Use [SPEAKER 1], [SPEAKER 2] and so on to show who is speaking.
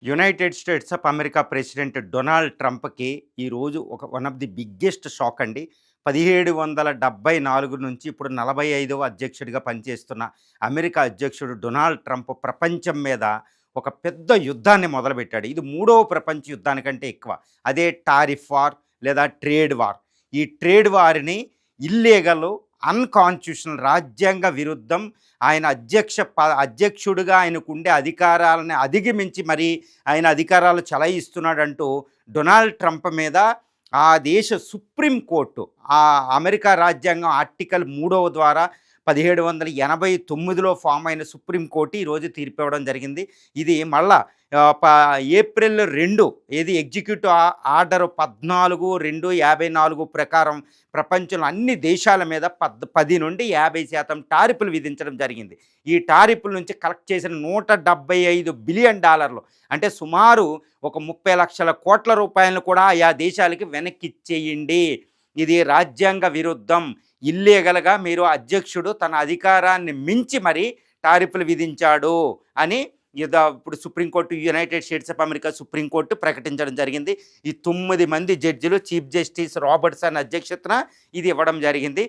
[SPEAKER 1] United States of America president Donald ట్రంప్‌కి ఈరోజు one of the biggest shock అండి. 1774 నుంచి ఇప్పుడు 45వ అధ్యక్షుడిగా పనిచేస్తున్న అమెరికా అధ్యక్షుడు డొనాల్డ్ ట్రంప్ ప్రపంచం మీద ఒక పెద్ద యుద్ధాన్ని మొదలుపెట్టాడు. ఇది మూడవ ప్రపంచ యుద్ధానికంటే ఎక్కువ. అదే టారిఫ్ వార్ లేదా ట్రేడ్ వార్. ఈ ట్రేడ్ వార్‌ని ఇల్లీగల్, అన్‌కాన్స్టిట్యూషనల్, రాజ్యాంగ విరుద్ధం, ఆయన అధ్యక్షుడిగా ఆయనకుండే అధికారాలను అధిగమించి మరి ఆయన అధికారాలు చలాయిస్తున్నాడంటూ డొనాల్డ్ ట్రంప్ మీద ఆ దేశ సుప్రీం కోర్టు, ఆ అమెరికా రాజ్యాంగం ఆర్టికల్ 3 ద్వారా 1789లో ఫామ్ అయిన సుప్రీం కోర్టు ఈరోజు తీర్పు ఇవ్వడం జరిగింది. ఇది మళ్ళా ఏప్రిల్ 2 ఏది ఎగ్జిక్యూటివ్ ఆర్డర్ 14/2/54 ప్రకారం ప్రపంచంలో అన్ని దేశాల మీద 10 నుండి 50% టారిఫ్‌లు విధించడం జరిగింది. ఈ టారిఫ్‌ల నుంచి కలెక్ట్ చేసిన $175 బిలియన్, అంటే సుమారు ఒక 30 లక్షల కోట్ల రూపాయలను కూడా ఆయా దేశాలకి వెనక్కి ఇచ్చేయండి. ఇది రాజ్యాంగ విరుద్ధం. ఇల్లీగల్‌గా మీరు అధ్యక్షుడు తన అధికారాన్ని మించి మరి టారిఫ్‌లు విధించాడు అని ఇప్పుడు supreme court, United States of America supreme court ప్రకటించడం జరిగింది. ఈ 9 మంది జడ్జిలు, చీఫ్ జస్టిస్ రాబర్ట్సన్ అధ్యక్షతన ఇది ఇవ్వడం జరిగింది.